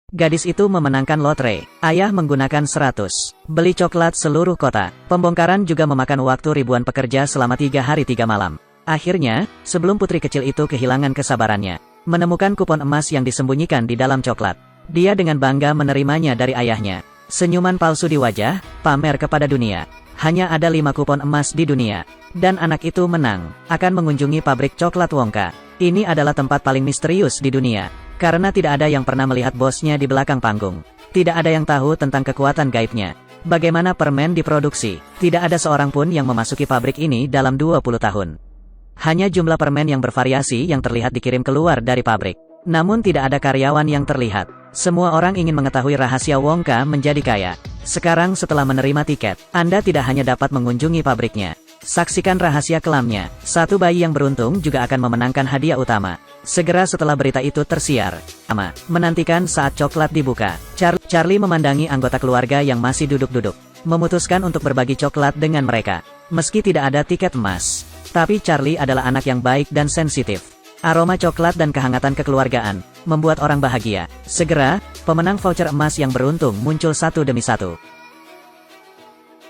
Gadis itu memenangkan lotre. Ayah menggunakan 100. Beli coklat seluruh kota. Pembongkaran juga memakan waktu ribuan pekerja selama 3 hari 3 malam. Akhirnya, sebelum putri kecil itu kehilangan kesabarannya, menemukan kupon emas yang disembunyikan di dalam coklat. Dia dengan bangga menerimanya dari ayahnya. Senyuman palsu di wajah, pamer kepada dunia. Hanya ada 5 kupon emas di dunia. Dan anak itu menang, akan mengunjungi pabrik coklat Wonka. Ini adalah tempat paling misterius di dunia. Karena tidak ada yang pernah melihat bosnya di belakang panggung. Tidak ada yang tahu tentang kekuatan gaibnya. Bagaimana permen diproduksi. Tidak ada seorang pun yang memasuki pabrik ini dalam 20 tahun. Hanya jumlah permen yang bervariasi yang terlihat dikirim keluar dari pabrik. Namun tidak ada karyawan yang terlihat. Semua orang ingin mengetahui rahasia Wonka menjadi kaya. Sekarang setelah menerima tiket, Anda tidak hanya dapat mengunjungi pabriknya. Saksikan rahasia kelamnya. Satu bayi yang beruntung juga akan memenangkan hadiah utama. Segera setelah berita itu tersiar, menantikan saat coklat dibuka. Charlie memandangi anggota keluarga yang masih duduk-duduk. Memutuskan untuk berbagi coklat dengan mereka. Meski tidak ada tiket emas. Tapi Charlie adalah anak yang baik dan sensitif. Aroma coklat dan kehangatan kekeluargaan membuat orang bahagia. Segera, pemenang voucher emas yang beruntung muncul satu demi satu.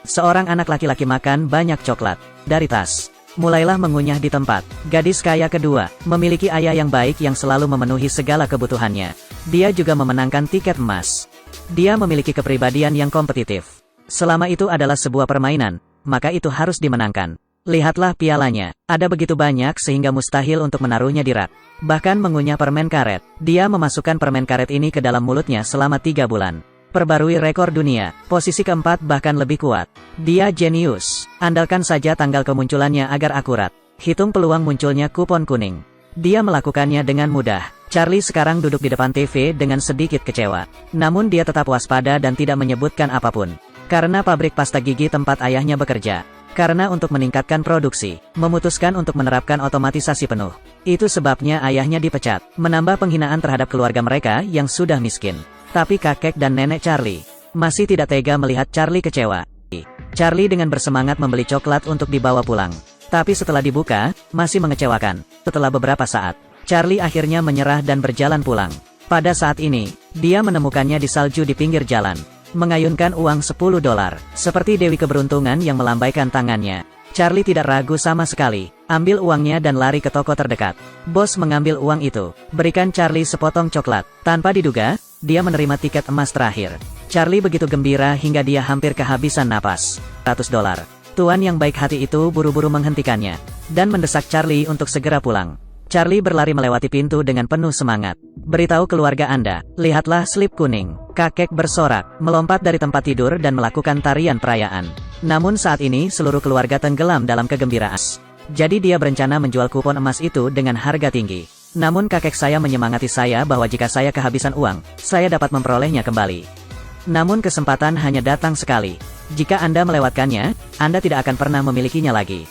Seorang anak laki-laki makan banyak coklat dari tas. Mulailah mengunyah di tempat. Gadis kaya kedua, memiliki ayah yang baik yang selalu memenuhi segala kebutuhannya. Dia juga memenangkan tiket emas. Dia memiliki kepribadian yang kompetitif. Selama itu adalah sebuah permainan, maka itu harus dimenangkan. Lihatlah pialanya, ada begitu banyak sehingga mustahil untuk menaruhnya di rak. Bahkan mengunyah permen karet. Dia memasukkan permen karet ini ke dalam mulutnya selama 3 bulan. Perbarui rekor dunia, posisi keempat bahkan lebih kuat. Dia jenius. Andalkan saja tanggal kemunculannya agar akurat. Hitung peluang munculnya kupon kuning. Dia melakukannya dengan mudah. Charlie sekarang duduk di depan TV dengan sedikit kecewa. Namun dia tetap waspada dan tidak menyebutkan apapun. Karena pabrik pasta gigi tempat ayahnya bekerja. Karena untuk meningkatkan produksi, memutuskan untuk menerapkan otomatisasi penuh. Itu sebabnya ayahnya dipecat, menambah penghinaan terhadap keluarga mereka yang sudah miskin. Tapi kakek dan nenek Charlie masih tidak tega melihat Charlie kecewa. Charlie dengan bersemangat membeli coklat untuk dibawa pulang. Tapi setelah dibuka, masih mengecewakan. Setelah beberapa saat, Charlie akhirnya menyerah dan berjalan pulang. Pada saat ini, dia menemukannya di salju di pinggir jalan. Mengayunkan uang $10, seperti Dewi Keberuntungan yang melambaikan tangannya. Charlie tidak ragu sama sekali, ambil uangnya dan lari ke toko terdekat. Bos mengambil uang itu, berikan Charlie sepotong coklat. Tanpa diduga, dia menerima tiket emas terakhir. Charlie begitu gembira hingga dia hampir kehabisan napas. $100. Tuan yang baik hati itu buru-buru menghentikannya, dan mendesak Charlie untuk segera pulang. Charlie berlari melewati pintu dengan penuh semangat. Beritahu keluarga Anda, lihatlah slip kuning. Kakek bersorak, melompat dari tempat tidur dan melakukan tarian perayaan. Namun saat ini seluruh keluarga tenggelam dalam kegembiraan. Jadi dia berencana menjual kupon emas itu dengan harga tinggi. Namun kakek saya menyemangati saya bahwa jika saya kehabisan uang, saya dapat memperolehnya kembali. Namun kesempatan hanya datang sekali. Jika Anda melewatkannya, Anda tidak akan pernah memilikinya lagi.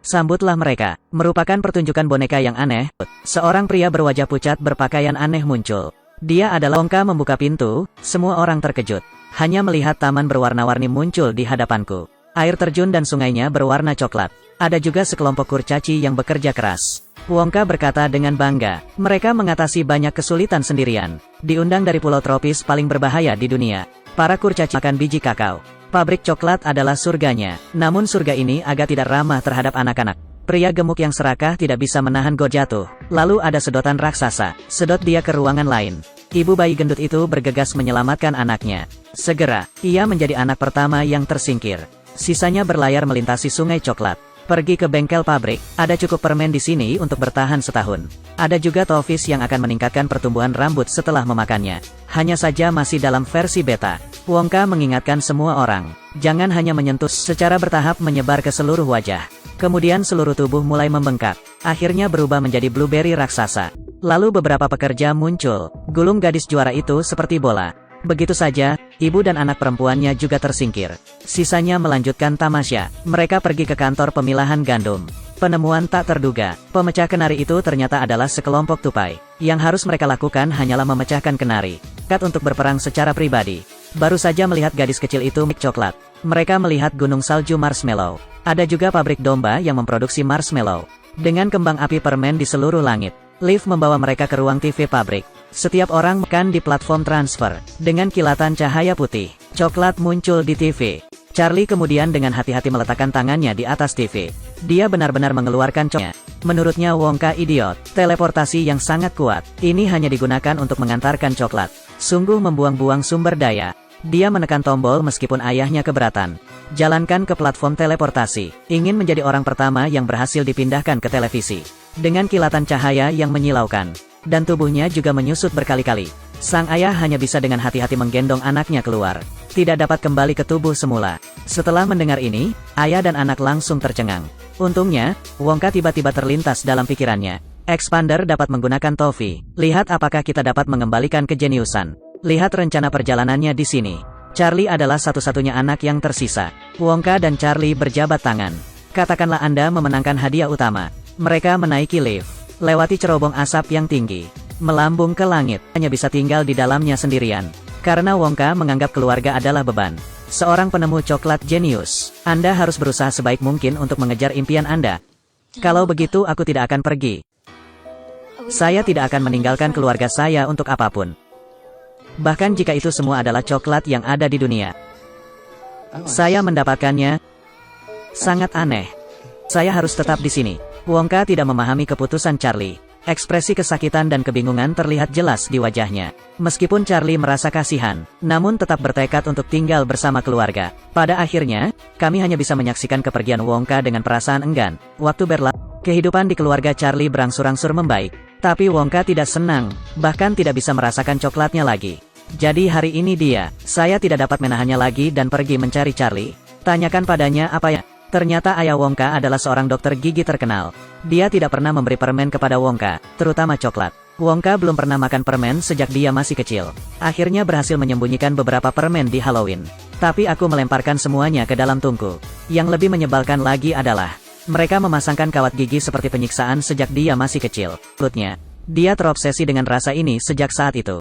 Sambutlah mereka. Merupakan pertunjukan boneka yang aneh. Seorang pria berwajah pucat berpakaian aneh muncul. Dia adalah Wonka. Membuka pintu, semua orang terkejut. Hanya melihat taman berwarna-warni muncul di hadapanku. Air terjun dan sungainya berwarna coklat. Ada juga sekelompok kurcaci yang bekerja keras. Wonka berkata dengan bangga, mereka mengatasi banyak kesulitan sendirian. Diundang dari pulau tropis paling berbahaya di dunia. Para kurcaci makan biji kakao. Pabrik coklat adalah surganya, namun surga ini agak tidak ramah terhadap anak-anak. Pria gemuk yang serakah tidak bisa menahan God jatuh. Lalu ada sedotan raksasa, sedot dia ke ruangan lain. Ibu bayi gendut itu bergegas menyelamatkan anaknya. Segera, ia menjadi anak pertama yang tersingkir. Sisanya berlayar melintasi sungai coklat. Pergi ke bengkel pabrik, ada cukup permen di sini untuk bertahan setahun. Ada juga toffees yang akan meningkatkan pertumbuhan rambut setelah memakannya. Hanya saja masih dalam versi beta. Wonka mengingatkan semua orang, jangan hanya menyentuh, secara bertahap menyebar ke seluruh wajah. Kemudian seluruh tubuh mulai membengkak, akhirnya berubah menjadi blueberry raksasa. Lalu beberapa pekerja muncul, gulung gadis juara itu seperti bola. Begitu saja, ibu dan anak perempuannya juga tersingkir. Sisanya melanjutkan tamasya. Mereka pergi ke kantor pemilahan gandum. Penemuan tak terduga. Pemecah kenari itu ternyata adalah sekelompok tupai. Yang harus mereka lakukan hanyalah memecahkan kenari. Kat untuk berperang secara pribadi. Baru saja melihat gadis kecil itu mik coklat. Mereka melihat gunung salju marshmallow. Ada juga pabrik domba yang memproduksi marshmallow. Dengan kembang api permen di seluruh langit. Lift membawa mereka ke ruang TV pabrik. Setiap orang makan di platform transfer. Dengan kilatan cahaya putih, coklat muncul di TV. Charlie kemudian dengan hati-hati meletakkan tangannya di atas TV. Dia benar-benar mengeluarkan coklatnya. Menurutnya Wongka idiot. Teleportasi yang sangat kuat. Ini hanya digunakan untuk mengantarkan coklat. Sungguh membuang-buang sumber daya. Dia menekan tombol meskipun ayahnya keberatan. Jalankan ke platform teleportasi. Ingin menjadi orang pertama yang berhasil dipindahkan ke televisi. Dengan kilatan cahaya yang menyilaukan. Dan tubuhnya juga menyusut berkali-kali. Sang ayah hanya bisa dengan hati-hati menggendong anaknya keluar. Tidak dapat kembali ke tubuh semula. Setelah mendengar ini, ayah dan anak langsung tercengang. Untungnya, Wongka tiba-tiba terlintas dalam pikirannya. Expander dapat menggunakan topi. Lihat apakah kita dapat mengembalikan kejeniusan. Lihat rencana perjalanannya di sini. Charlie adalah satu-satunya anak yang tersisa. Wongka dan Charlie berjabat tangan. Katakanlah Anda memenangkan hadiah utama. Mereka menaiki lift. Lewati cerobong asap yang tinggi. Melambung ke langit. Hanya bisa tinggal di dalamnya sendirian. Karena Wongka menganggap keluarga adalah beban. Seorang penemu coklat jenius. Anda harus berusaha sebaik mungkin untuk mengejar impian Anda. Kalau begitu aku tidak akan pergi. Saya tidak akan meninggalkan keluarga saya untuk apapun. Bahkan jika itu semua adalah coklat yang ada di dunia. Saya mendapatkannya. Sangat aneh. Saya harus tetap di sini. Wongka tidak memahami keputusan Charlie. Ekspresi kesakitan dan kebingungan terlihat jelas di wajahnya. Meskipun Charlie merasa kasihan, namun tetap bertekad untuk tinggal bersama keluarga. Pada akhirnya, kami hanya bisa menyaksikan kepergian Wongka dengan perasaan enggan. Waktu berlalu, kehidupan di keluarga Charlie berangsur-angsur membaik. Tapi Wongka tidak senang, bahkan tidak bisa merasakan coklatnya lagi. Jadi hari ini saya tidak dapat menahannya lagi dan pergi mencari Charlie. Tanyakan padanya apa ya. Ternyata ayah Wongka adalah seorang dokter gigi terkenal. Dia tidak pernah memberi permen kepada Wongka, terutama coklat. Wongka belum pernah makan permen sejak dia masih kecil. Akhirnya berhasil menyembunyikan beberapa permen di Halloween. Tapi aku melemparkan semuanya ke dalam tungku. Yang lebih menyebalkan lagi adalah, mereka memasangkan kawat gigi seperti penyiksaan sejak dia masih kecil. Menurutnya, dia terobsesi dengan rasa ini sejak saat itu.